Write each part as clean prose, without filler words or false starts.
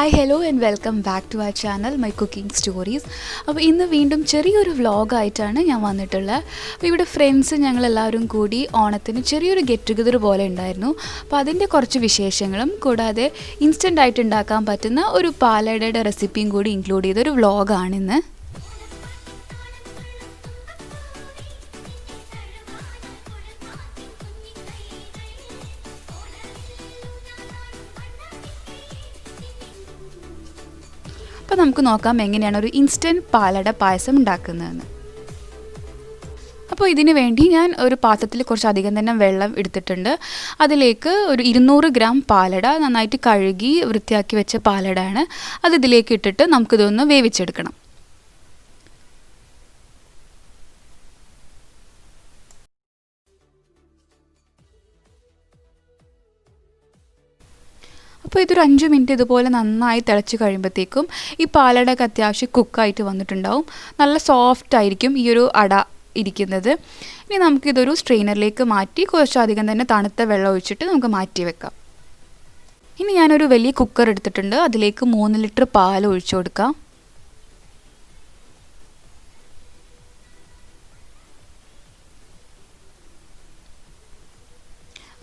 Hi, hello and welcome back to our channel, My Cooking Stories. അപ്പോൾ ഇന്ന് വീണ്ടും ചെറിയൊരു വ്ളോഗായിട്ടാണ് ഞാൻ വന്നിട്ടുള്ളത്. അപ്പോൾ ഇവിടെ ഫ്രണ്ട്സ് ഞങ്ങളെല്ലാവരും കൂടി ഓണത്തിന് ചെറിയൊരു ഗെറ്റ് ടുഗദർ പോലെ ഉണ്ടായിരുന്നു. അപ്പോൾ അതിൻ്റെ കുറച്ച് വിശേഷങ്ങളും കൂടാതെ ഇൻസ്റ്റൻ്റ് ആയിട്ട് ഉണ്ടാക്കാൻ പറ്റുന്ന ഒരു പാലടയുടെ റെസിപ്പിയും കൂടി ഇൻക്ലൂഡ് ചെയ്തൊരു വ്ളോഗാണിന്ന്. അപ്പോൾ നമുക്ക് നോക്കാം എങ്ങനെയാണ് ഒരു ഇൻസ്റ്റൻറ്റ് പാലട പായസം ഉണ്ടാക്കുന്നതെന്ന്. അപ്പോൾ ഇതിന് വേണ്ടി ഞാൻ ഒരു പാത്രത്തിൽ കുറച്ചധികം തന്നെ വെള്ളം എടുത്തിട്ടുണ്ട്. അതിലേക്ക് ഒരു 200 ഗ്രാം പാലട നന്നായിട്ട് കഴുകി വൃത്തിയാക്കി വെച്ച പാലടയാണ്. അത് ഇതിലേക്ക് ഇട്ടിട്ട് നമുക്കിതൊന്ന് വേവിച്ചെടുക്കണം. അപ്പോൾ ഇതൊരു 5 മിനിറ്റ് ഇതുപോലെ നന്നായി തിളച്ച് കഴിയുമ്പോഴത്തേക്കും ഈ പാലടയൊക്കെ അത്യാവശ്യം കുക്കായിട്ട് വന്നിട്ടുണ്ടാവും. നല്ല സോഫ്റ്റ് ആയിരിക്കും ഈ ഒരു അട ഇരിക്കുന്നത്. ഇനി നമുക്കിതൊരു സ്ട്രെയിനറിലേക്ക് മാറ്റി കുറച്ചധികം തന്നെ തണുത്ത വെള്ളം ഒഴിച്ചിട്ട് നമുക്ക് മാറ്റി വെക്കാം. ഇനി ഞാനൊരു വലിയ കുക്കർ എടുത്തിട്ടുണ്ട്. അതിലേക്ക് 3 ലിറ്റർ പാൽ ഒഴിച്ചു കൊടുക്കാം.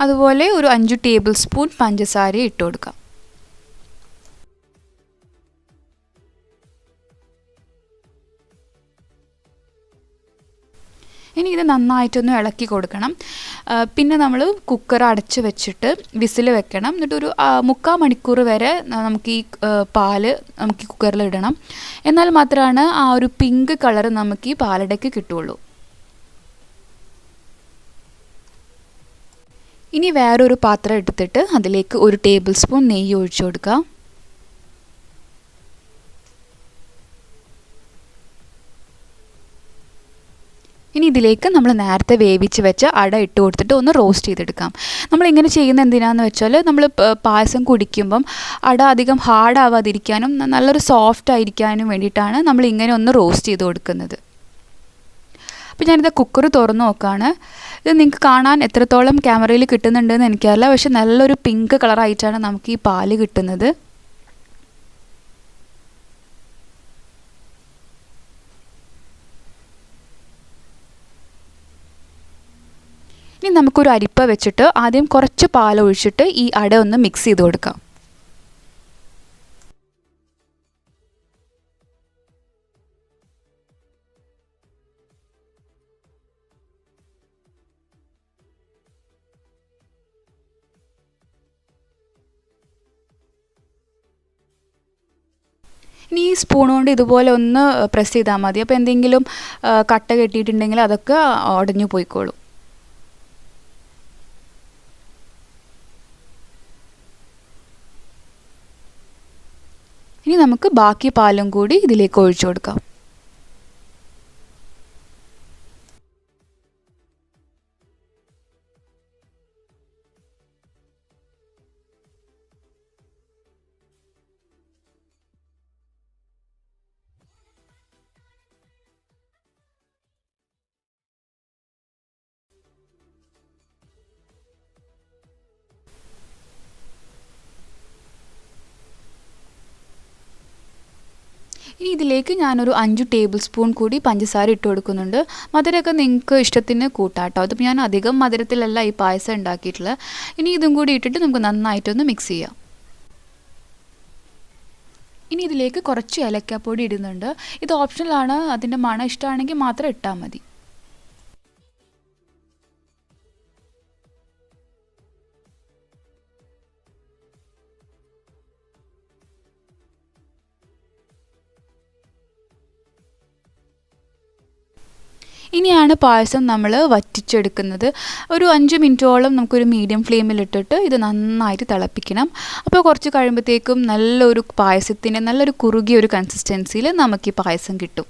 അതുപോലെ ഒരു 5 ടേബിൾ സ്പൂൺ പഞ്ചസാര ഇട്ട് കൊടുക്കാം. ഇനി ഇത് നന്നായിട്ടൊന്ന് ഇളക്കി കൊടുക്കണം. പിന്നെ നമ്മൾ കുക്കർ അടച്ച് വെച്ചിട്ട് വിസിൽ വെക്കണം. എന്നിട്ടൊരു 3/4 മണിക്കൂർ വരെ നമുക്ക് ഈ പാല് നമുക്ക് കുക്കറിൽ ഇടണം. എന്നാൽ മാത്രമാണ് ആ ഒരു പിങ്ക് കളർ നമുക്ക് ഈ പാലടയ്ക്ക് കിട്ടുള്ളൂ. ഇനി വേറൊരു പാത്രം എടുത്തിട്ട് അതിലേക്ക് 1 ടേബിൾ സ്പൂൺ നെയ്യ് ഒഴിച്ചു കൊടുക്കാം. ഇനി ഇതിലേക്ക് നമ്മൾ നേരത്തെ വേവിച്ച് വെച്ച അട ഇട്ട് കൊടുത്തിട്ട് ഒന്ന് റോസ്റ്റ് ചെയ്തെടുക്കാം. നമ്മളിങ്ങനെ ചെയ്യുന്നത് എന്തിനാണെന്ന് വെച്ചാൽ നമ്മൾ പായസം കുടിക്കുമ്പം അട അധികം ഹാർഡാവാതിരിക്കാനും നല്ലൊരു സോഫ്റ്റ് ആയിരിക്കാനും വേണ്ടിയിട്ടാണ് നമ്മൾ ഇങ്ങനെ ഒന്ന് റോസ്റ്റ് ചെയ്ത് കൊടുക്കുന്നത്. അപ്പോൾ ഞാനിത് കുക്കർ തുറന്ന് നോക്കുകയാണ്. ഇത് നിങ്ങൾക്ക് കാണാൻ എത്രത്തോളം ക്യാമറയിൽ കിട്ടുന്നുണ്ടെന്ന് എനിക്കറിയില്ല. പക്ഷെ നല്ലൊരു പിങ്ക് കളറായിട്ടാണ് നമുക്ക് ഈ പാല് കിട്ടുന്നത്. ഇനി നമുക്കൊരു അരിപ്പ വെച്ചിട്ട് ആദ്യം കുറച്ച് പാൽ ഒഴിച്ചിട്ട് ഈ അട ഒന്ന് മിക്സ് ചെയ്ത് കൊടുക്കാം. ഇനി ഈ സ്പൂൺ കൊണ്ട് ഇതുപോലെ ഒന്ന് പ്രസ് ചെയ്താൽ മതി. അപ്പോൾ എന്തെങ്കിലും കട്ട കെട്ടിയിട്ടുണ്ടെങ്കിൽ അതൊക്കെ ഉടഞ്ഞു പോയിക്കോളും. ഇനി നമുക്ക് ബാക്കി പാലും കൂടി ഇതിലേക്ക് ഒഴിച്ചു കൊടുക്കാം. ഇനി ഇതിലേക്ക് ഞാനൊരു 5 ടേബിൾ സ്പൂൺ കൂടി പഞ്ചസാര ഇട്ട് കൊടുക്കുന്നുണ്ട്. മധുരമൊക്കെ നിങ്ങൾക്ക് ഇഷ്ടത്തിന് കൂട്ടാട്ടോ. അതിപ്പോൾ ഞാൻ അധികം മധുരത്തിലല്ല ഈ പായസം ഉണ്ടാക്കിയിട്ടുള്ളത്. ഇനി ഇതും കൂടി ഇട്ടിട്ട് നമുക്ക് നന്നായിട്ടൊന്ന് മിക്സ് ചെയ്യാം. ഇനി ഇതിലേക്ക് കുറച്ച് ഏലക്കാപ്പൊടി ഇടുന്നുണ്ട്. ഇത് ഓപ്ഷണലാണ്. അതിൻ്റെ മണം ഇഷ്ടമാണെങ്കിൽ മാത്രം ഇട്ടാൽ മതി. ഇനിയാണ് പായസം നമ്മൾ വറ്റിച്ചെടുക്കുന്നത്. ഒരു 5 മിനിറ്റോളം നമുക്കൊരു മീഡിയം ഫ്ലെയിമിലിട്ടിട്ട് ഇത് നന്നായിട്ട് തിളപ്പിക്കണം. അപ്പോൾ കുറച്ച് കഴിയുമ്പോഴത്തേക്കും നല്ലൊരു പായസത്തിൻ്റെ നല്ലൊരു കുറുകിയ ഒരു കൺസിസ്റ്റൻസിയിൽ നമുക്ക് ഈ പായസം കിട്ടും.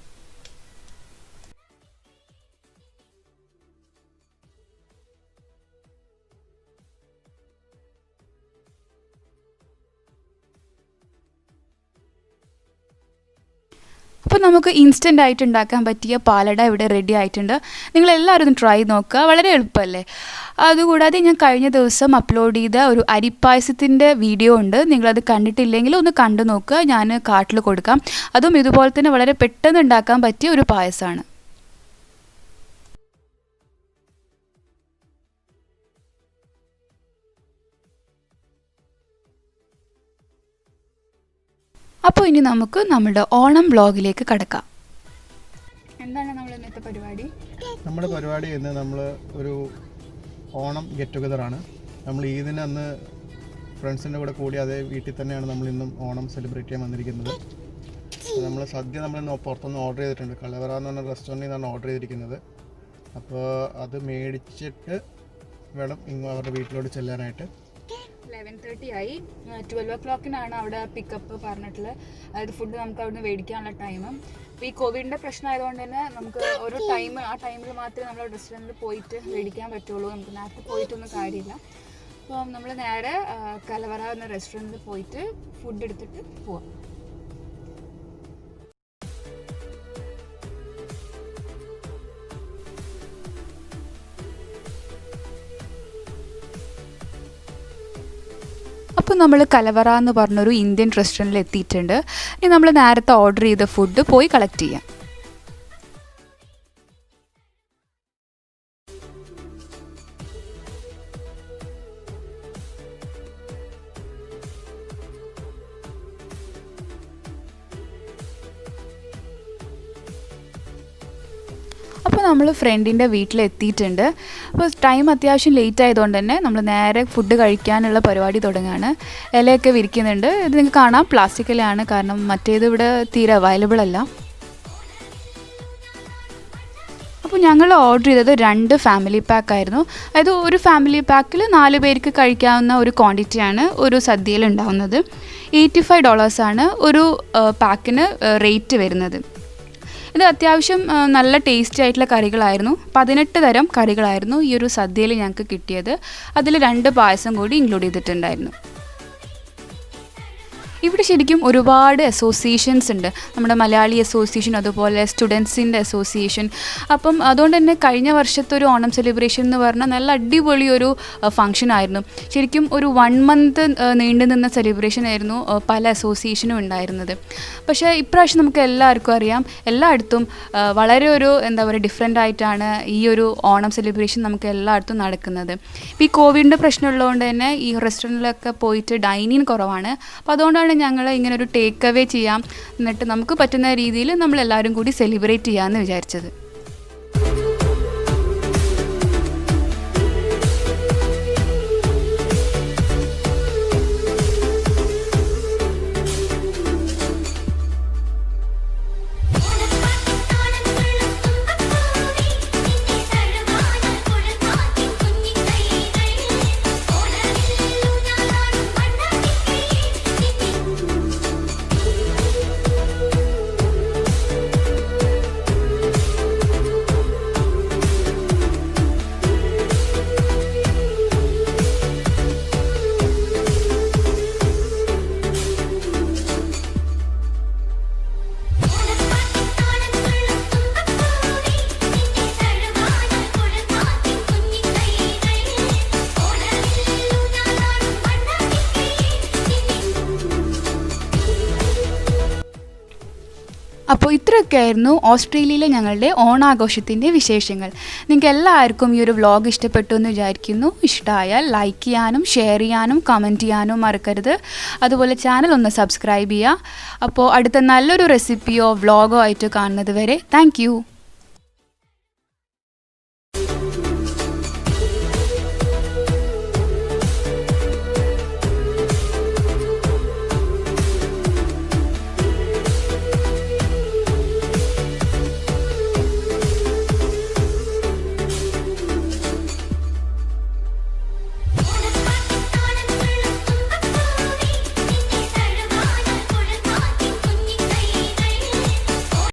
അപ്പോൾ നമുക്ക് ഇൻസ്റ്റൻ്റ് ആയിട്ട് ഉണ്ടാക്കാൻ പറ്റിയ പാലട ഇവിടെ റെഡി ആയിട്ടുണ്ട്. നിങ്ങളെല്ലാവരും ഒന്ന് ട്രൈ നോക്കുക, വളരെ എളുപ്പമല്ലേ. അതുകൂടാതെ ഞാൻ കഴിഞ്ഞ ദിവസം അപ്ലോഡ് ചെയ്ത ഒരു അരിപ്പായസത്തിൻ്റെ വീഡിയോ ഉണ്ട്. നിങ്ങളത് കണ്ടിട്ടില്ലെങ്കിൽ ഒന്ന് കണ്ടു നോക്കുക, ഞാൻ കാർട്ടിൽ കൊടുക്കാം. അതും ഇതുപോലെ തന്നെ വളരെ പെട്ടെന്ന് ഉണ്ടാക്കാൻ പറ്റിയ ഒരു പായസമാണ്. അപ്പോൾ ഇനി നമുക്ക് നമ്മുടെ ഓണം വ്ളോഗിലേക്ക് കടക്കാം. എന്താണ് നമ്മൾ ഇന്നത്തെ പരിപാടി? നമ്മുടെ പരിപാടി ഇന്ന് നമ്മൾ ഒരു ഓണം ഗെറ്റ് ടുഗദറാണ്. നമ്മൾ ഈദിന് അന്ന് ഫ്രണ്ട്സിൻ്റെ കൂടെ കൂടി അതേ വീട്ടിൽ തന്നെയാണ് നമ്മൾ ഇന്നും ഓണം സെലിബ്രേറ്റ് ചെയ്യാൻ വന്നിരിക്കുന്നത്. നമ്മൾ സദ്യ നമ്മളിന്ന് പുറത്തുനിന്ന് ഓർഡർ ചെയ്തിട്ടുണ്ട്. കലവറ എന്ന് പറഞ്ഞ റെസ്റ്റോറൻറ്റിൽ നിന്നാണ് ഓർഡർ ചെയ്തിരിക്കുന്നത്. അപ്പോൾ അത് മേടിച്ചിട്ട് വേണം അവരുടെ വീട്ടിലോട്ട് ചെല്ലാനായിട്ട്. 11:30 ആയി. 12 o'clockനാണ് അവിടെ പിക്കപ്പ് പറഞ്ഞിട്ടുള്ളത്. അതായത് ഫുഡ് നമുക്ക് അവിടെ നിന്ന് മേടിക്കാനുള്ള ടൈം. അപ്പോൾ ഈ കോവിഡിൻ്റെ പ്രശ്നം ആയതുകൊണ്ട് തന്നെ നമുക്ക് ഒരു ടൈം, ആ ടൈമിൽ മാത്രമേ നമ്മൾ റെസ്റ്റോറൻറ്റിൽ പോയിട്ട് മേടിക്കാൻ പറ്റുള്ളൂ. നമുക്ക് നേരത്തെ പോയിട്ടൊന്നും കാര്യമില്ല. അപ്പോൾ നമ്മൾ നേരെ കലവറ എന്ന റെസ്റ്റോറൻറ്റിൽ പോയിട്ട് ഫുഡ് എടുത്തിട്ട് പോവാം. അപ്പോൾ നമ്മൾ കലവറ എന്ന് പറഞ്ഞൊരു ഇന്ത്യൻ റെസ്റ്റോറൻറ്റിൽ എത്തിയിട്ടുണ്ട്. ഇനി നമ്മൾ നേരത്തെ ഓർഡർ ചെയ്ത ഫുഡ് പോയി കളക്ട് ചെയ്യാം. അപ്പോൾ നമ്മൾ ഫ്രണ്ടിൻ്റെ വീട്ടിലെത്തിയിട്ടുണ്ട്. അപ്പോൾ ടൈം അത്യാവശ്യം ലേറ്റ് ആയതുകൊണ്ട് തന്നെ നമ്മൾ നേരെ ഫുഡ് കഴിക്കാനുള്ള പരിപാടി തുടങ്ങുകയാണ്. ഇലയൊക്കെ വിരിക്കുന്നുണ്ട്. ഇത് നിങ്ങൾക്ക് കാണാം, പ്ലാസ്റ്റിക് ഇലയാണ്, കാരണം മറ്റേത് ഇവിടെ തീരെ അവൈലബിൾ അല്ല. അപ്പോൾ ഞങ്ങൾ ഓർഡർ ചെയ്തത് 2 ഫാമിലി പാക്കായിരുന്നു. അതായത് ഒരു ഫാമിലി പാക്കിൽ 4 പേർക്ക് കഴിക്കാവുന്ന ഒരു ക്വാണ്ടിറ്റിയാണ് ഒരു സദ്യയിൽ ഉണ്ടാവുന്നത്. $85 ഒരു പാക്കിന് റേറ്റ് വരുന്നത്. ഇത് അത്യാവശ്യം നല്ല ടേസ്റ്റി ആയിട്ടുള്ള കറികളായിരുന്നു. 18 തരം കറികളായിരുന്നു ഈ ഒരു സദ്യയിൽ ഞങ്ങൾക്ക് കിട്ടിയത്. അതിൽ 2 പായസം കൂടി ഇൻക്ലൂഡ് ചെയ്തിട്ടുണ്ടായിരുന്നു. ഇവിടെ ശരിക്കും ഒരുപാട് അസോസിയേഷൻസ് ഉണ്ട്. നമ്മുടെ മലയാളി അസോസിയേഷൻ, അതുപോലെ സ്റ്റുഡൻസിൻ്റെ അസോസിയേഷൻ. അപ്പം അതുകൊണ്ട് തന്നെ കഴിഞ്ഞ വർഷത്തെ ഒരു ഓണം സെലിബ്രേഷൻ എന്ന് പറഞ്ഞാൽ നല്ല അടിപൊളി ഒരു ഫംഗ്ഷൻ ആയിരുന്നു. ശരിക്കും ഒരു 1 month നീണ്ടു നിന്ന സെലിബ്രേഷൻ ആയിരുന്നു പല അസോസിയേഷനും ഉണ്ടായിരുന്നത്. പക്ഷേ ഇപ്രാവശ്യം നമുക്ക് എല്ലാവർക്കും അറിയാം, എല്ലായിടത്തും വളരെ ഒരു എന്താ പറയുക ഡിഫറെൻ്റ് ആയിട്ടാണ് ഈ ഒരു ഓണം സെലിബ്രേഷൻ നമുക്ക് എല്ലായിടത്തും നടക്കുന്നത്. ഇപ്പോൾ ഈ കോവിഡിൻ്റെ പ്രശ്നമുള്ളതുകൊണ്ട് തന്നെ ഈ റെസ്റ്റോറൻറ്റിലൊക്കെ പോയിട്ട് ഡൈനിങ് കുറവാണ്. അപ്പോൾ അതുകൊണ്ടാണ് ഞങ്ങൾ ഇങ്ങനെ ഒരു ടേക്ക് അവേ ചെയ്യാം, എന്നിട്ട് നമുക്ക് പറ്റുന്ന രീതിയിൽ നമ്മളെല്ലാവരും കൂടി സെലിബ്രേറ്റ് ചെയ്യാമെന്ന് വിചാരിച്ചത്. അപ്പോൾ ഇത്രയൊക്കെയായിരുന്നു ഓസ്ട്രേലിയയിലെ ഞങ്ങളുടെ ഓണാഘോഷത്തിൻ്റെ വിശേഷങ്ങൾ. നിങ്ങൾക്ക് എല്ലാവർക്കും ഈ ഒരു വ്ളോഗ് ഇഷ്ടപ്പെട്ടു എന്ന് വിചാരിക്കുന്നു. ഇഷ്ടമായാൽ ലൈക്ക് ചെയ്യാനും ഷെയർ ചെയ്യാനും കമൻറ്റ് ചെയ്യാനും മറക്കരുത്. അതുപോലെ ചാനൽ ഒന്ന് സബ്സ്ക്രൈബ് ചെയ്യുക. അപ്പോൾ അടുത്ത നല്ലൊരു റെസിപ്പിയോ വ്ളോഗോ ആയിട്ട് കാണുന്നത് വരെ താങ്ക് യു.